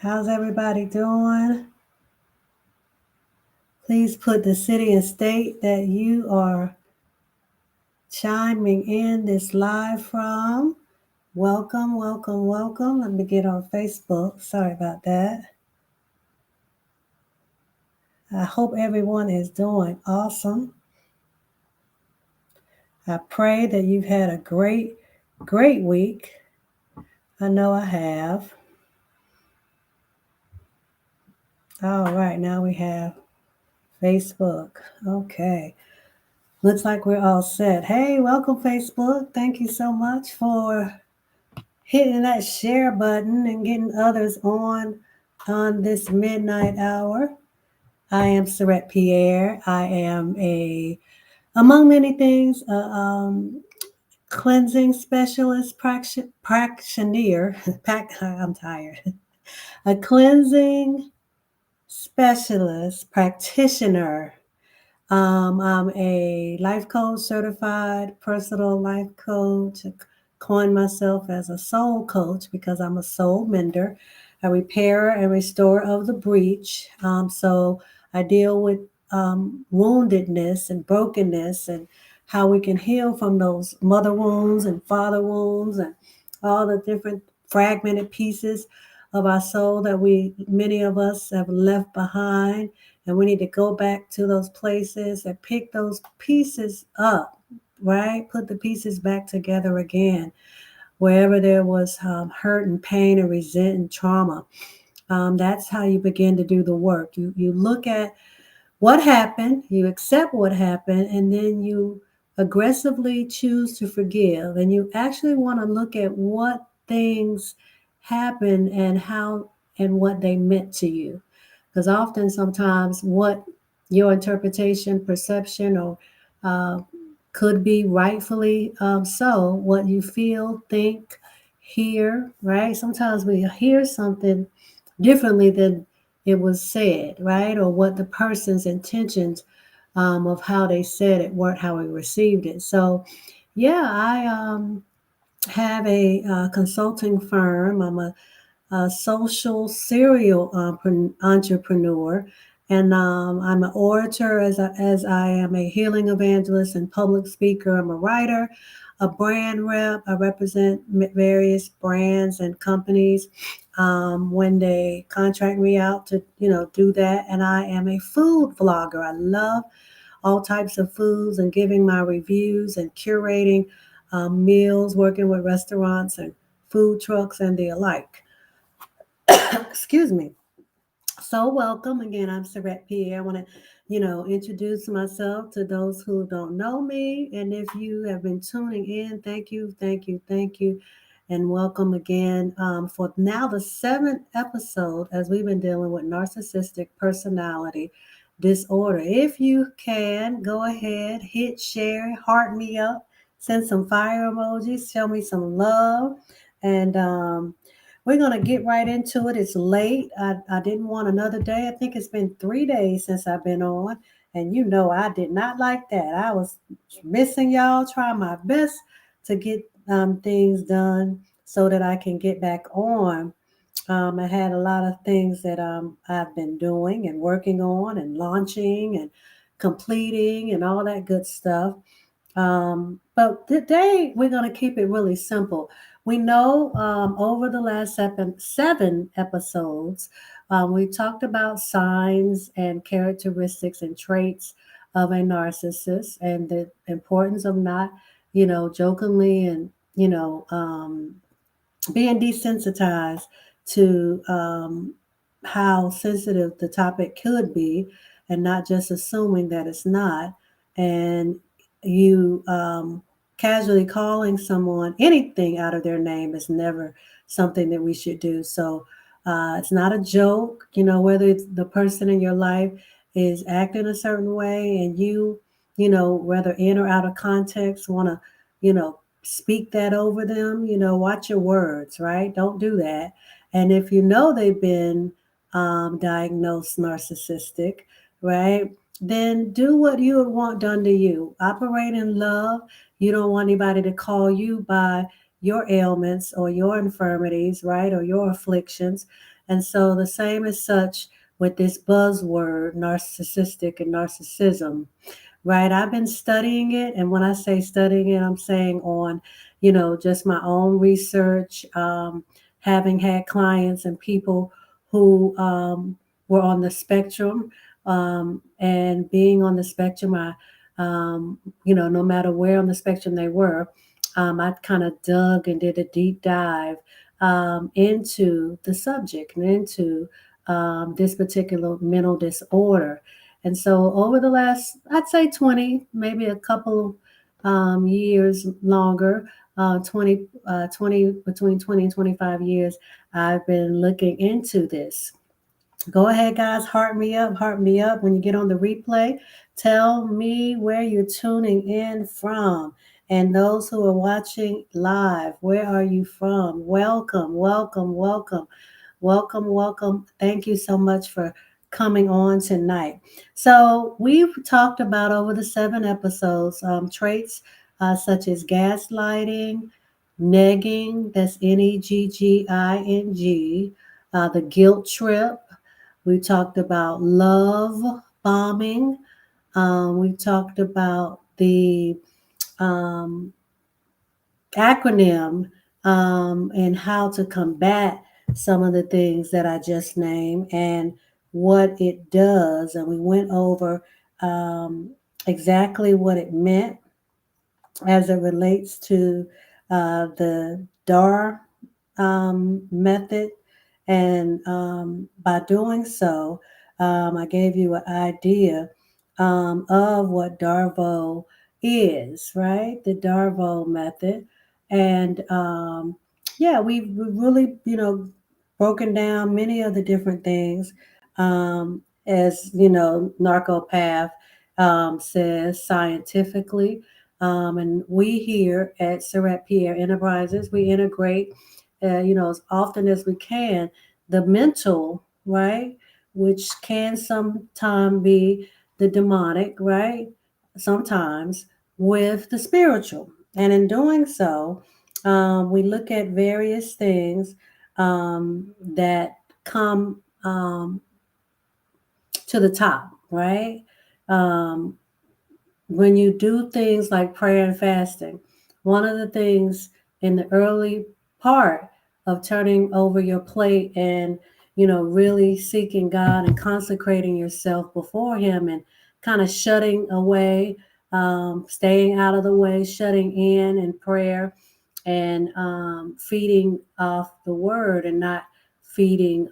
How's everybody doing? Please put the city and state that you are chiming in this live from. Welcome, welcome, welcome. Let me get on Facebook. Sorry about that. I hope everyone is doing awesome. I pray that you've had a great week. I know I have. All right, now we have Facebook. Okay. Looks like we're all set. Hey, welcome, Facebook. Thank you so much for hitting that share button and getting others on this midnight hour. I am Surette Pierre. I am among many things, cleansing specialist practitioner. I'm tired. A cleansing specialist practitioner. I'm a life coach, certified personal life coach. I coined myself as a soul coach because I'm a soul mender, a repairer and restorer of the breach. So I deal with woundedness and brokenness and how we can heal from those mother wounds and father wounds and all the different fragmented pieces of our soul that many of us have left behind, and we need to go back to those places and pick those pieces up, right? Put the pieces back together again, wherever there was hurt and pain and resent and trauma. That's how you begin to do the work. You look at what happened, you accept what happened, and then you aggressively choose to forgive. And you actually want to look at what things happened and how and what they meant to you. Because often, sometimes, what your interpretation, perception, or uh, could be rightfully so, what you feel, think, hear, right? Sometimes we hear something differently than it was said, right? Or what the person's intentions of how they said it weren't how we received it. So, yeah, I have a consulting firm. I'm a social serial entrepreneur, and I'm an orator as I am a healing evangelist and public speaker. I'm a writer, a brand rep. I represent various brands and companies when they contract me out to do that. And I am a food vlogger. I love all types of foods and giving my reviews and curating meals, working with restaurants and food trucks and the alike. Excuse me. So welcome again. I'm Surette Pierre. I want to, introduce myself to those who don't know me. And if you have been tuning in, thank you, thank you, thank you, and welcome again for now the seventh episode as we've been dealing with narcissistic personality disorder. If you can, go ahead, hit share, heart me up, send some fire emojis, show me some love, and we're going to get right into it. It's late. I didn't want another day. I think it's been 3 days since I've been on. And I did not like that. I was missing y'all, trying my best to get things done so that I can get back on. I had a lot of things that I've been doing and working on and launching and completing and all that good stuff. But today we're going to keep it really simple. We know over the last seven episodes, we talked about signs and characteristics and traits of a narcissist and the importance of not, jokingly and, being desensitized to how sensitive the topic could be and not just assuming that it's not. And you casually calling someone anything out of their name is never something that we should do. So it's not a joke, whether it's the person in your life is acting a certain way and whether in or out of context, want to, speak that over them, watch your words, right? Don't do that. And if you know they've been diagnosed narcissistic, right? Then do what you would want done to you. Operate in love. You don't want anybody to call you by your ailments or your infirmities, right, or your afflictions. And so the same as such with this buzzword, narcissistic and narcissism, right? I've been studying it. And when I say studying it, I'm saying on, just my own research, having had clients and people who were on the spectrum, and being on the spectrum, no matter where on the spectrum they were, I kind of dug and did a deep dive into the subject and into this particular mental disorder. And so over the last, I'd say 20, maybe a couple years longer, 20, between 20 and 25 years, I've been looking into this. Go ahead, guys, heart me up when you get on the replay. Tell me where you're tuning in from. And those who are watching live, where are you from? Welcome, welcome, welcome. Welcome, welcome. Thank you so much for coming on tonight. So, we've talked about over the 7 episodes traits such as gaslighting, negging, that's negging, the guilt trip. We talked about love bombing. We talked about the um, acronym and how to combat some of the things that I just named and what it does. And we went over exactly what it meant as it relates to the DAR method. And by doing so, I gave you an idea of what Darvo is, right? The Darvo method. And yeah, we really, broken down many of the different things. As Narcopath says scientifically. And we here at Surratt Pierre Enterprises, we integrate, as often as we can, the mental, right, which can sometimes be the demonic, right, sometimes with the spiritual. And in doing so, we look at various things that come to the top, right? Um, when you do things like prayer and fasting, one of the things in the early part of turning over your plate and, really seeking God and consecrating yourself before Him and kind of shutting away, staying out of the way, shutting in prayer and feeding off the word and not feeding,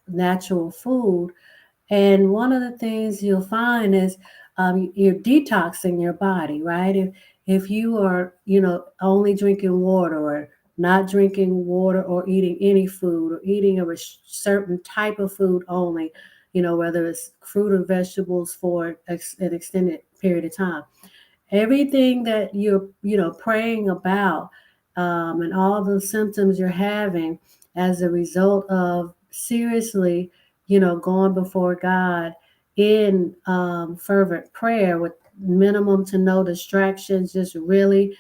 natural food. And one of the things you'll find is you're detoxing your body, right? If you are, only drinking water or not drinking water or eating any food or eating a certain type of food only, whether it's fruit or vegetables for an extended period of time, everything that you're praying about and all the symptoms you're having as a result of seriously going before God in fervent prayer with minimum to no distractions, just really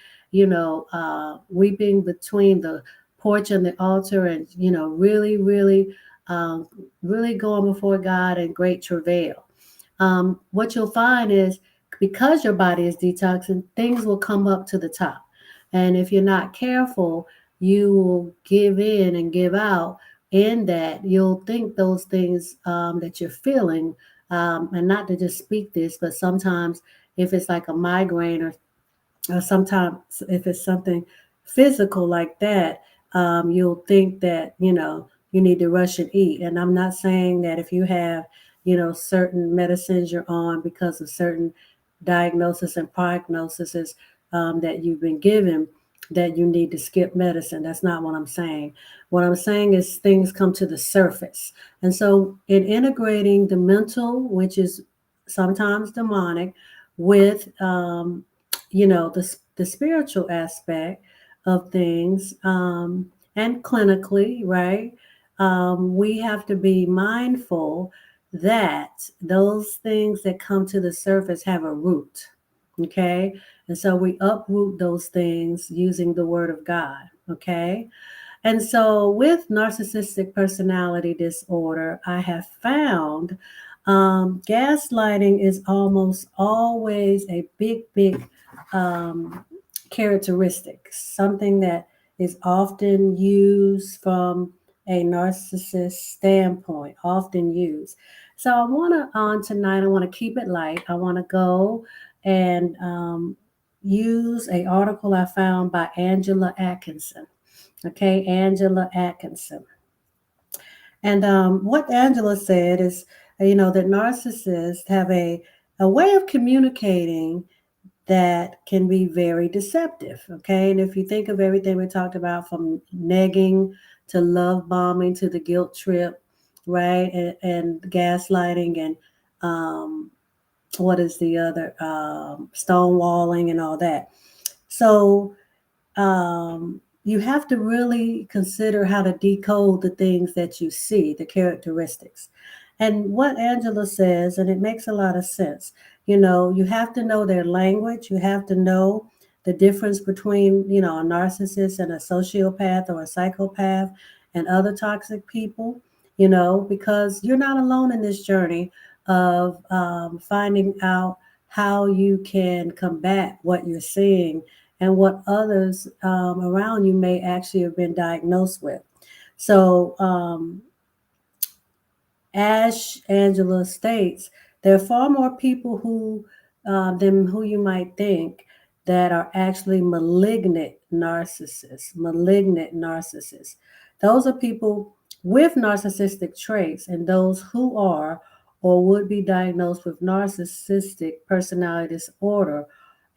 weeping between the porch and the altar, and really um, really going before God in great travail. What you'll find is, because your body is detoxing, things will come up to the top. And if you're not careful, you will give in and give out in that you'll think those things that you're feeling, and not to just speak this, but sometimes if it's like a migraine or sometimes if it's something physical like that, you'll think that you need to rush and eat. And I'm not saying that if you have certain medicines you're on because of certain diagnosis and prognoses that you've been given, that you need to skip medicine. That's not what I'm saying. What I'm saying is things come to the surface. And so in integrating the mental, which is sometimes demonic, with the spiritual aspect of things, and clinically, right? We have to be mindful that those things that come to the surface have a root. Okay. And so we uproot those things using the word of God. Okay. And so, with narcissistic personality disorder, I have found gaslighting is almost always a big um, characteristic, something that is often used from a narcissist standpoint, often used. So, I want to, on tonight, I want to keep it light. I want to go and use a article I found by Angela Atkinson. Okay, Angela Atkinson. And what Angela said is, that narcissists have a way of communicating that can be very deceptive. Okay, and if you think of everything we talked about from negging to love bombing to the guilt trip, right, and gaslighting and what is the other stonewalling and all that. So you have to really consider how to decode the things that you see, the characteristics. And what Angela says, and it makes a lot of sense, you have to know their language. You have to know the difference between, a narcissist and a sociopath or a psychopath and other toxic people, because you're not alone in this journey of finding out how you can combat what you're seeing and what others around you may actually have been diagnosed with. So, as Angela states, there are far more people than who you might think that are actually malignant narcissists. Malignant narcissists. Those are people with narcissistic traits, and those who are or would be diagnosed with narcissistic personality disorder,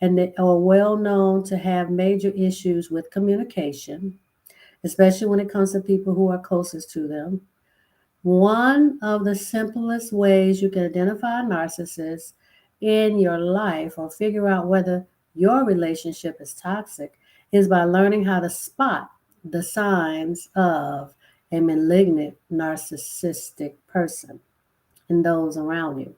and they are well known to have major issues with communication, especially when it comes to people who are closest to them. One of the simplest ways you can identify a narcissist in your life or figure out whether your relationship is toxic is by learning how to spot the signs of a malignant narcissistic person in those around you.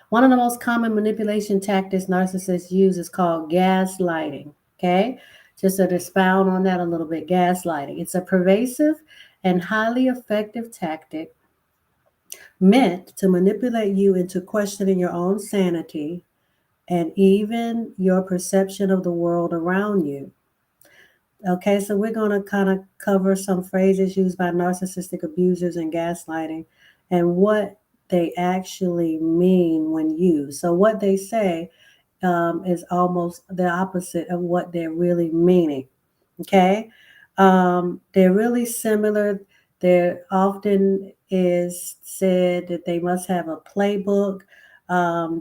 One of the most common manipulation tactics narcissists use is called gaslighting. Okay? Just to expound on that a little bit, gaslighting. It's a pervasive and highly effective tactic meant to manipulate you into questioning your own sanity and even your perception of the world around you. Okay, so we're going to kind of cover some phrases used by narcissistic abusers and gaslighting and what they actually mean when used. So, what they say is almost the opposite of what they're really meaning. Okay. They're really similar. There often is said that they must have a playbook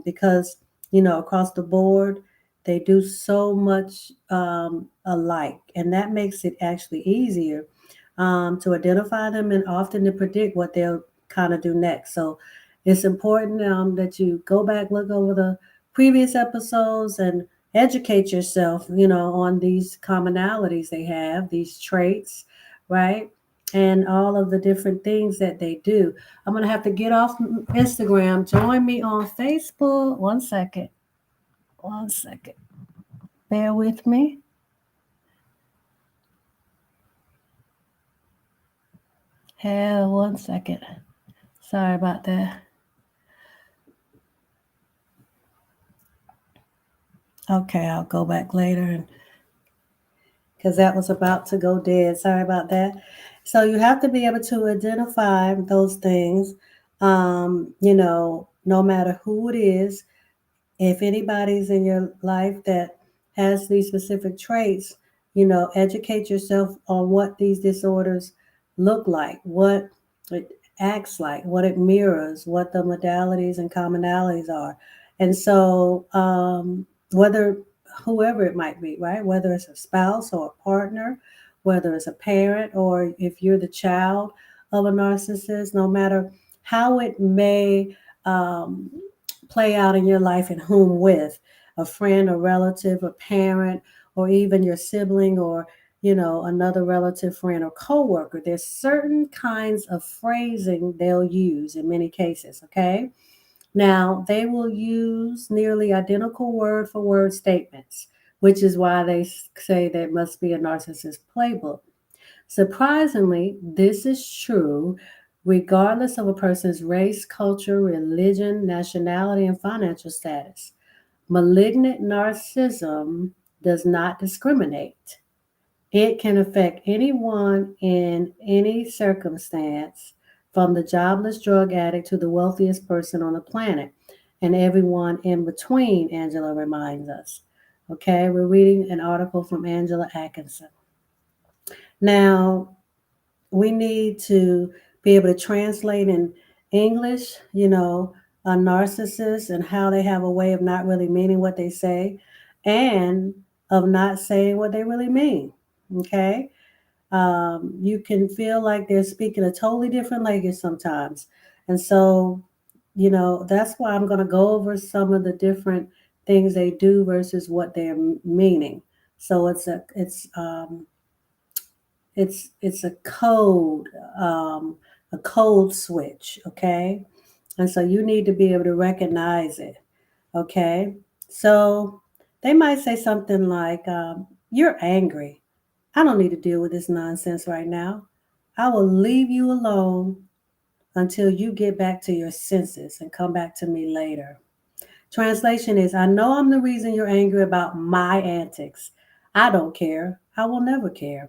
because, across the board, they do so much alike. And that makes it actually easier to identify them and often to predict what they'll kind of do next. So it's important that you go back, look over the previous episodes and educate yourself, on these commonalities they have, these traits, right? And all of the different things that they do. I'm going to have to get off Instagram. Join me on Facebook. One second. One second. Bear with me. Hell, one second. Sorry about that. Okay, I'll go back later and because that was about to go dead. Sorry about that. So you have to be able to identify those things, no matter who it is. If anybody's in your life that has these specific traits, educate yourself on what these disorders look like, what it acts like, what it mirrors, what the modalities and commonalities are. And so, whether whoever it might be, right? Whether it's a spouse or a partner, whether it's a parent, or if you're the child of a narcissist, no matter how it may play out in your life and whom with a friend, a relative, a parent, or even your sibling or another relative, friend, or coworker. There's certain kinds of phrasing they'll use in many cases. Okay. Now, they will use nearly identical word for word statements which is why they say there must be a narcissist playbook. Surprisingly, this is true regardless of a person's race, culture, religion, nationality, and financial status. Malignant narcissism does not discriminate. It can affect anyone in any circumstance, from the jobless drug addict to the wealthiest person on the planet, and everyone in between, Angela reminds us. Okay, we're reading an article from Angela Atkinson. Now, we need to be able to translate in English, a narcissist and how they have a way of not really meaning what they say and of not saying what they really mean. Okay. You can feel like they're speaking a totally different language sometimes. And so, that's why I'm going to go over some of the different things they do versus what they're meaning. So it's um, a code switch, okay? And so you need to be able to recognize it, okay? So they might say something like, "You're angry. I don't need to deal with this nonsense right now. I will leave you alone until you get back to your senses and come back to me later." Translation is, "I know I'm the reason you're angry about my antics. I don't care. I will never care.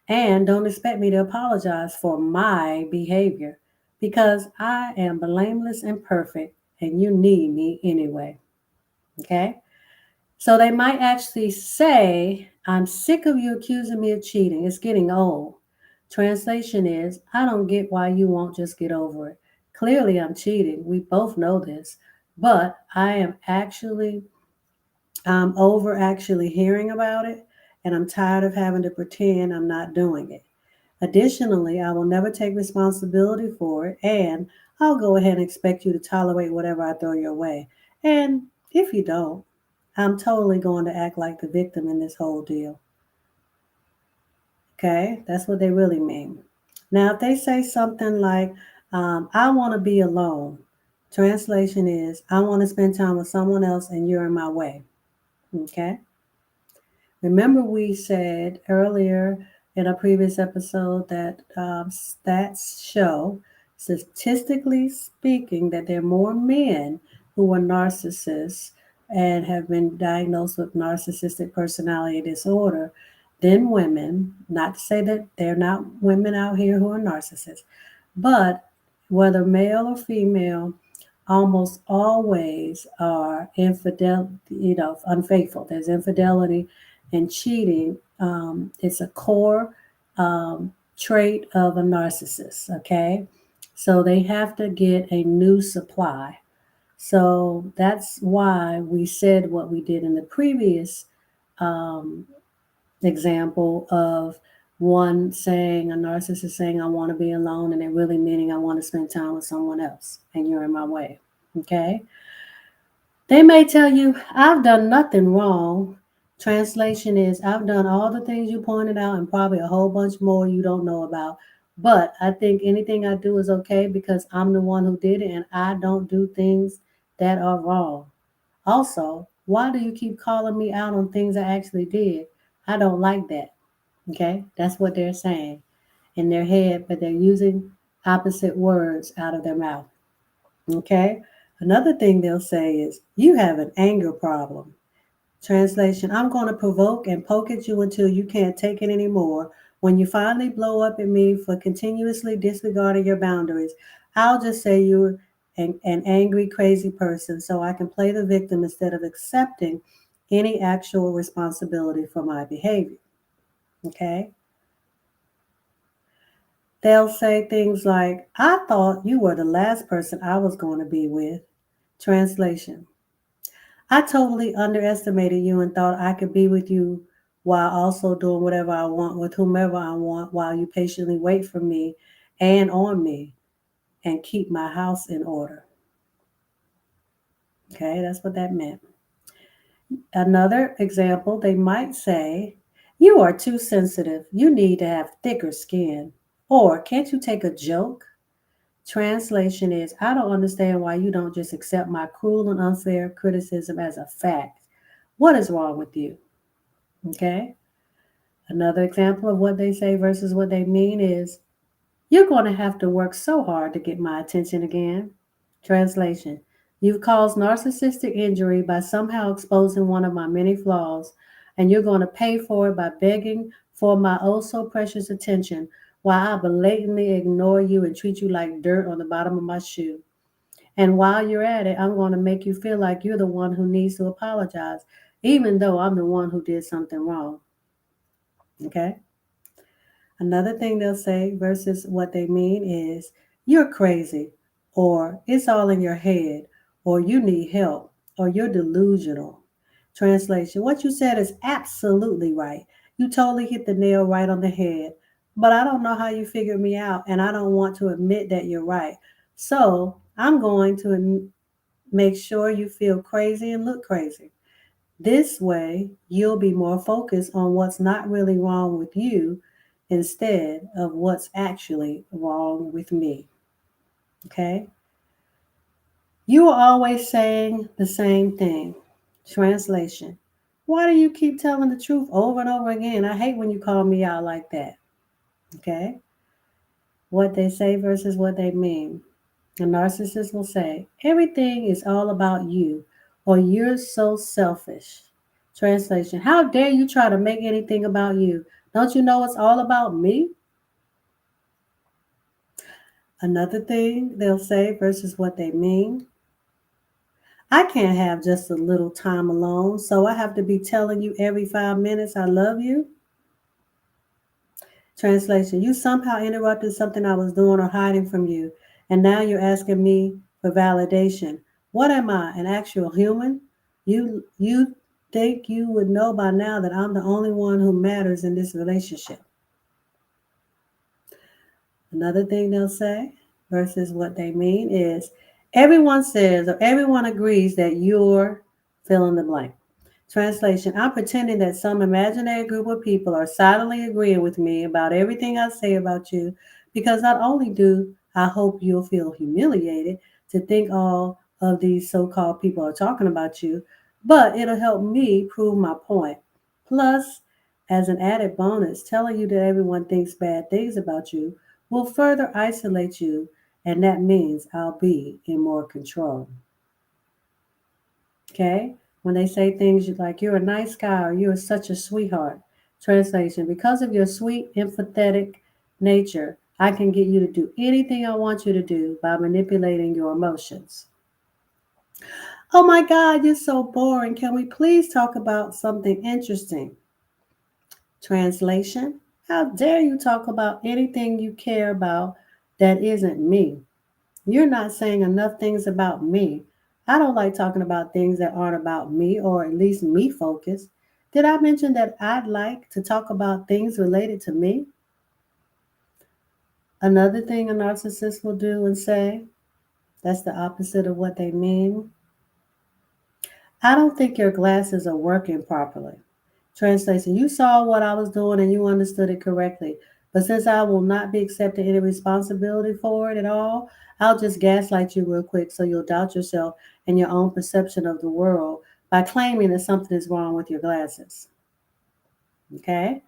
And don't expect me to apologize for my behavior because I am blameless and perfect and you need me anyway." Okay? So they might actually say, "I'm sick of you accusing me of cheating. It's getting old." Translation is, "I don't get why you won't just get over it. Clearly, I'm cheating. We both know this. But I'm over actually hearing about it, and I'm tired of having to pretend I'm not doing it. Additionally, I will never take responsibility for it, and I'll go ahead and expect you to tolerate whatever I throw your way. And if you don't, I'm totally going to act like the victim in this whole deal." Okay, that's what they really mean. Now, if they say something like, "I want to be alone," translation is, "I want to spend time with someone else and you're in my way." Okay. Remember, we said earlier in a previous episode that stats show, statistically speaking, that there are more men who are narcissists and have been diagnosed with narcissistic personality disorder than women. Not to say that there are not women out here who are narcissists, but whether male or female, almost always are unfaithful. There's infidelity and cheating. It's a core trait of a narcissist. Okay, so they have to get a new supply. So that's why we said what we did in the previous um, example of a narcissist saying, "I want to be alone," and they're really meaning, "I want to spend time with someone else and you're in my way." Okay. They may tell you, "I've done nothing wrong." Translation is, "I've done all the things you pointed out and probably a whole bunch more you don't know about. But I think anything I do is okay because I'm the one who did it and I don't do things that are wrong. Also, why do you keep calling me out on things I actually did? I don't like that." Okay, that's what they're saying in their head, but they're using opposite words out of their mouth. Okay, another thing they'll say is, "You have an anger problem." Translation, "I'm going to provoke and poke at you until you can't take it anymore. When you finally blow up at me for continuously disregarding your boundaries, I'll just say you're an angry, crazy person so I can play the victim instead of accepting any actual responsibility for my behavior." Okay. They'll say things like, "I thought you were the last person I was going to be with." Translation, "I totally underestimated you and thought I could be with you while also doing whatever I want with whomever I want while you patiently wait for me and on me and keep my house in order." Okay, that's what that meant. Another example, they might say, "You are too sensitive. You need to have thicker skin." Or, "Can't you take a joke?" Translation is, "I don't understand why you don't just accept my cruel and unfair criticism as a fact. What is wrong with you?" Okay. Another example of what they say versus what they mean is, you're going to have to work so hard to get my attention again. Translation: you've caused narcissistic injury by somehow exposing one of my many flaws, and you're going to pay for it by begging for my oh so precious attention while I blatantly ignore you and treat you like dirt on the bottom of my shoe. And while you're at it, I'm going to make you feel like you're the one who needs to apologize, even though I'm the one who did something wrong. Okay? Another thing they'll say versus what they mean is, you're crazy, or it's all in your head, or you need help, or you're delusional. Translation: what you said is absolutely right. You totally hit the nail right on the head. But I don't know how you figured me out, and I don't want to admit that you're right. So I'm going to make sure you feel crazy and look crazy. This way, you'll be more focused on what's not really wrong with you instead of what's actually wrong with me. Okay? You are always saying the same thing. Translation: why do you keep telling the truth over and over again? I hate when you call me out like that. Okay? What they say versus what they mean. A narcissist will say, everything is all about you, or you're so selfish. Translation: how dare you try to make anything about you? Don't you know it's all about me? Another thing they'll say versus what they mean. I can't have just a little time alone, so I have to be telling you every 5 minutes I love you. Translation: you somehow interrupted something I was doing or hiding from you, and now you're asking me for validation. What am I, an actual human? You think you would know by now that I'm the only one who matters in this relationship. Another thing they'll say versus what they mean is, everyone says or everyone agrees that you're fill in the blank. Translation: I'm pretending that some imaginary group of people are silently agreeing with me about everything I say about you, because not only do I hope you'll feel humiliated to think all of these so called people are talking about you, but it'll help me prove my point. Plus, as an added bonus, telling you that everyone thinks bad things about you will further isolate you, and that means I'll be in more control. Okay? When they say things like, you're a nice guy or you're such a sweetheart. Translation: because of your sweet, empathetic nature, I can get you to do anything I want you to do by manipulating your emotions. Oh my God, you're so boring. Can we please talk about something interesting? Translation: how dare you talk about anything you care about that isn't me? You're not saying enough things about me. I don't like talking about things that aren't about me, or at least me focused. Did I mention that I'd like to talk about things related to me? Another thing a narcissist will do and say, that's the opposite of what they mean. I don't think your glasses are working properly. Translation: you saw what I was doing and you understood it correctly. But since I will not be accepting any responsibility for it at all, I'll just gaslight you real quick so you'll doubt yourself and your own perception of the world by claiming that something is wrong with your glasses. Okay?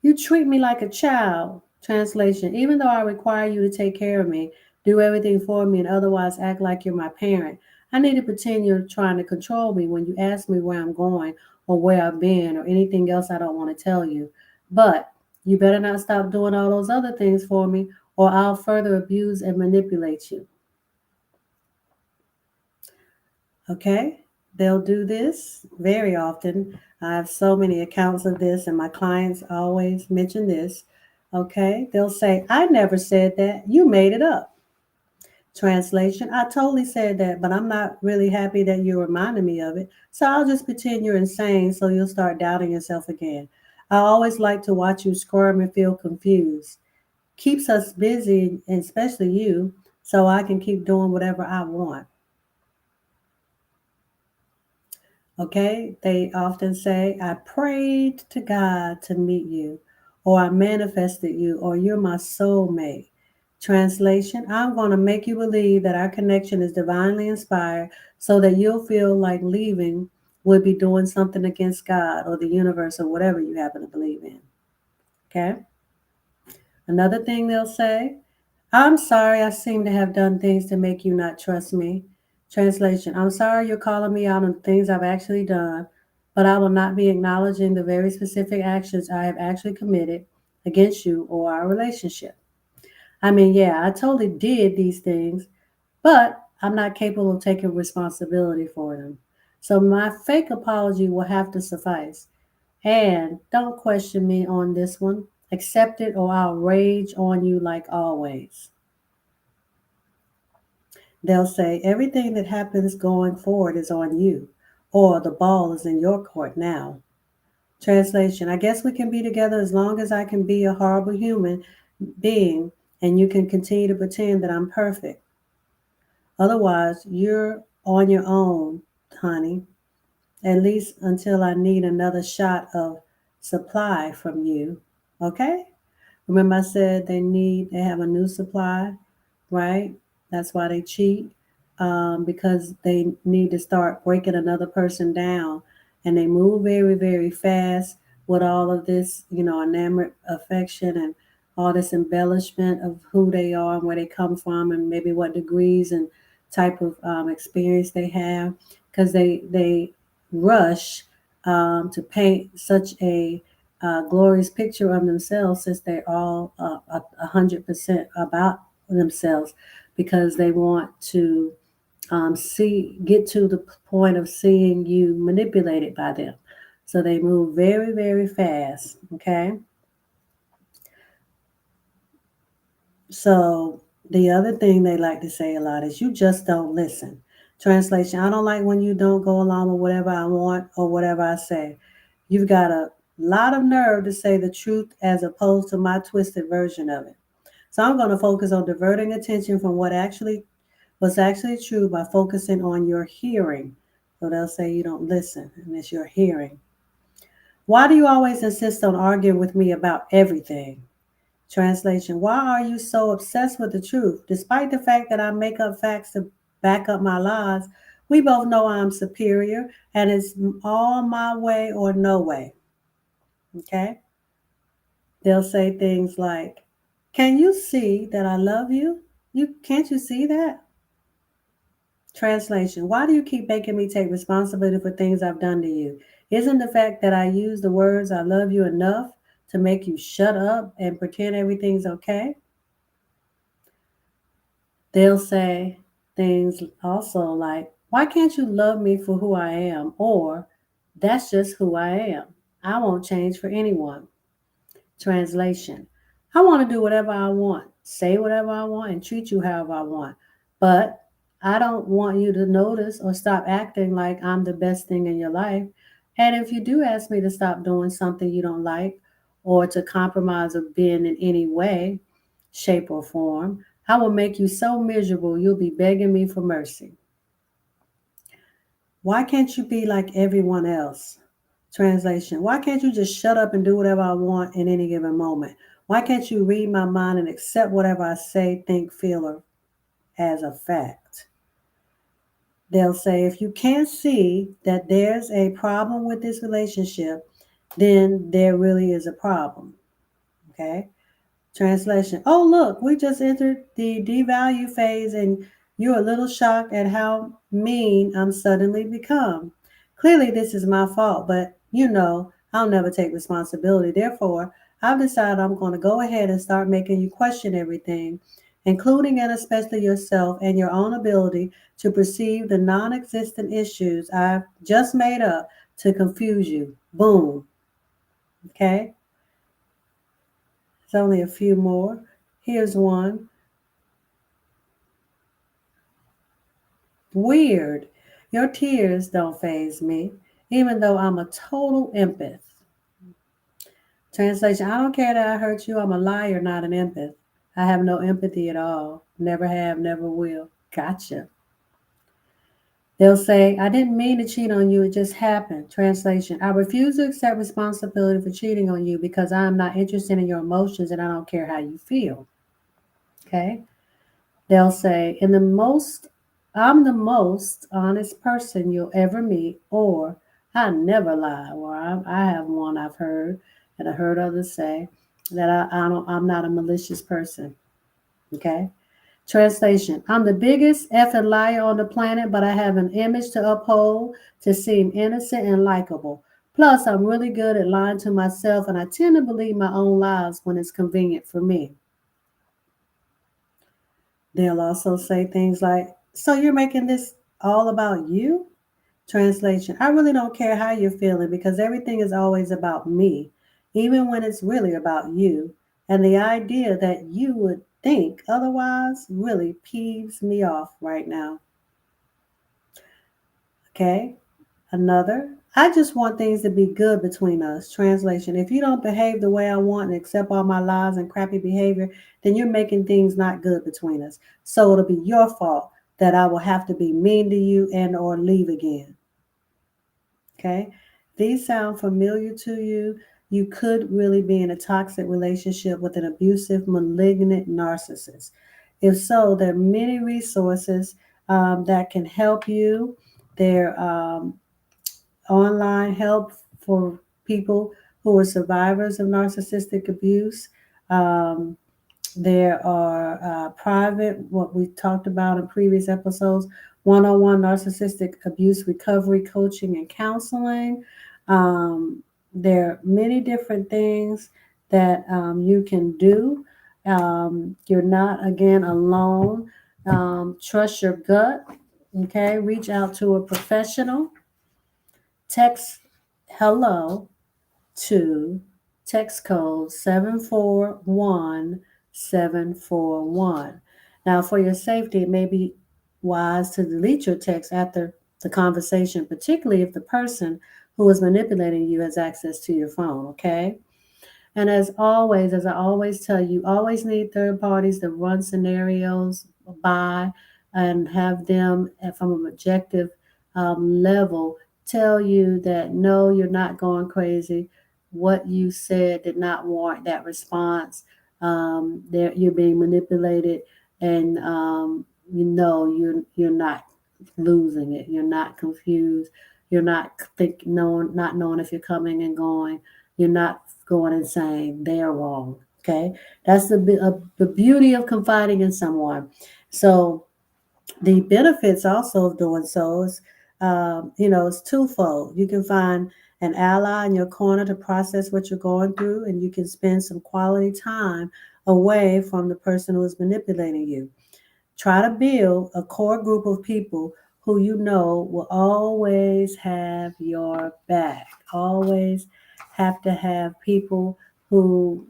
You treat me like a child. Translation: even though I require you to take care of me, do everything for me, and otherwise act like you're my parent, I need to pretend you're trying to control me when you ask me where I'm going or where I've been or anything else I don't want to tell you. But you better not stop doing all those other things for me, or I'll further abuse and manipulate you. Okay? They'll do this very often. I have so many accounts of this, and my clients always mention this. Okay? They'll say, I never said that. You made it up. Translation: I totally said that, but I'm not really happy that you reminded me of it. So I'll just pretend you're insane so you'll start doubting yourself again. I always like to watch you squirm and feel confused. Keeps us busy, and especially you, so I can keep doing whatever I want. Okay, they often say, I prayed to God to meet you, or I manifested you, or you're my soulmate. Translation: I'm going to make you believe that our connection is divinely inspired so that you'll feel like leaving would be doing something against God or the universe or whatever you happen to believe in. Okay? Another thing they'll say, I'm sorry I seem to have done things to make you not trust me. Translation, I'm sorry you're calling me out on things I've actually done, but I will not be acknowledging the very specific actions I have actually committed against you or our relationship. I mean, yeah, I totally did these things, but I'm not capable of taking responsibility for them. So my fake apology will have to suffice. And don't question me on this one. Accept it or I'll rage on you like always. They'll say everything that happens going forward is on you, or the ball is in your court now. Translation, I guess we can be together as long as I can be a horrible human being and you can continue to pretend that I'm perfect. Otherwise, you're on your own, honey, at least until I need another shot of supply from you. Okay? Remember I said they have a new supply, right? That's why they cheat, because they need to start breaking another person down. And they move very, very fast with all of this, enamored affection and all this embellishment of who they are and where they come from and maybe what degrees and type of experience they have, because they rush to paint such a glorious picture of themselves, since they're all 100% about themselves, because they want to get to the point of seeing you manipulated by them. So they move very, very fast. Okay. So the other thing they like to say a lot is, you just don't listen. Translation, I don't like when you don't go along with whatever I want or whatever I say. You've got a lot of nerve to say the truth as opposed to my twisted version of it. So I'm going to focus on diverting attention from what's actually true by focusing on your hearing. So they'll say you don't listen, and it's your hearing. Why do you always insist on arguing with me about everything? Translation, why are you so obsessed with the truth? Despite the fact that I make up facts to back up my lies, we both know I'm superior and it's all my way or no way. Okay? They'll say things like, can you see that I love you? Can't you see that? Translation, why do you keep making me take responsibility for things I've done to you? Isn't the fact that I use the words I love you enough to make you shut up and pretend everything's okay? They'll say things also like, why can't you love me for who I am? Or, that's just who I am. I won't change for anyone. Translation, I want to do whatever I want, say whatever I want, and treat you however I want. But I don't want you to notice or stop acting like I'm the best thing in your life. And if you do ask me to stop doing something you don't like or to compromise or bend in any way, shape, or form, I will make you so miserable you'll be begging me for mercy. Why can't you be like everyone else? Translation, why can't you just shut up and do whatever I want in any given moment? Why can't you read my mind and accept whatever I say, think, feel, or as a fact? They'll say, if you can't see that there's a problem with this relationship, then there really is a problem. Okay? Translation, oh, look, we just entered the devalue phase and you're a little shocked at how mean I'm suddenly become. Clearly, this is my fault, but I'll never take responsibility. Therefore, I've decided I'm going to go ahead and start making you question everything, including and especially yourself and your own ability to perceive the non existent issues I've just made up to confuse you. Boom. Okay? It's only a few more. Here's one. Weird. Your tears don't faze me, even though I'm a total empath. Translation, I don't care that I hurt you. I'm a liar, not an empath. I have no empathy at all. Never have, never will. Gotcha. They'll say, I didn't mean to cheat on you. It just happened. Translation, I refuse to accept responsibility for cheating on you because I am not interested in your emotions and I don't care how you feel. Okay? They'll say, I'm the most honest person you'll ever meet, or I never lie. Or I have one I've heard, and I heard others say that I'm not a malicious person. Okay. Translation: I'm the biggest effing liar on the planet, but I have an image to uphold to seem innocent and likable. Plus, I'm really good at lying to myself, and I tend to believe my own lies when it's convenient for me. They'll also say things like, so you're making this all about you? Translation: I really don't care how you're feeling because everything is always about me, even when it's really about you. And the idea that you would think otherwise really peeves me off right now. Okay? Another: I just want things to be good between us. Translation: if you don't behave the way I want and accept all my lies and crappy behavior, then you're making things not good between us. So it'll be your fault that I will have to be mean to you and or leave again. Okay. These sound familiar to you. You could really be in a toxic relationship with an abusive, malignant narcissist. If so, there are many resources that can help you. There online help for people who are survivors of narcissistic abuse. Um, there are private, what we talked about in previous episodes, one on one narcissistic abuse recovery coaching and counseling. There are many different things that you can do. You're not, again, alone. Trust your gut. Okay. Reach out to a professional. Text hello to text code 741741. Now, for your safety, it may be wise to delete your text after the conversation, particularly if the person who is manipulating you has access to your phone, okay? And as always, as I always tell you, always need third parties to run scenarios by and have them from an objective level tell you that no, you're not going crazy. What you said did not warrant that response. You're being manipulated, and you're not losing it. You're not confused. You're not knowing if you're coming and going. You're not going and saying they're wrong. Okay, that's the beauty of confiding in someone. So the benefits also of doing so is, it's twofold. You can find an ally in your corner to process what you're going through, and you can spend some quality time away from the person who is manipulating you. Try to build a core group of people who you know will always have your back. Always have to have people who,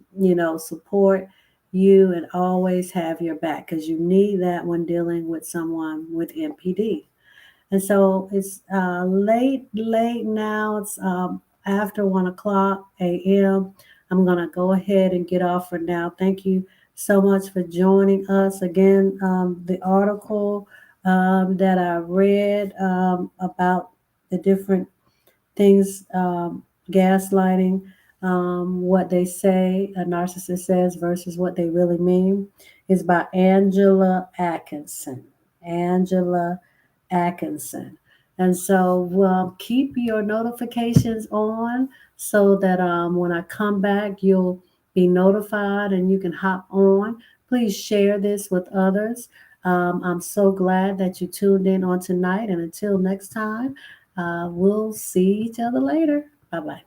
support you and always have your back because you need that when dealing with someone with NPD. And so it's late now. It's after 1 o'clock a.m. I'm going to go ahead and get off for now. Thank you so much for joining us. Again, the article that I read about the different things, gaslighting, what they say, a narcissist says versus what they really mean, is by Angela Atkinson. Angela Atkinson. And so keep your notifications on so that when I come back, you'll be notified and you can hop on. Please share this with others. I'm so glad that you tuned in on tonight. And until next time, we'll see each other later. Bye bye.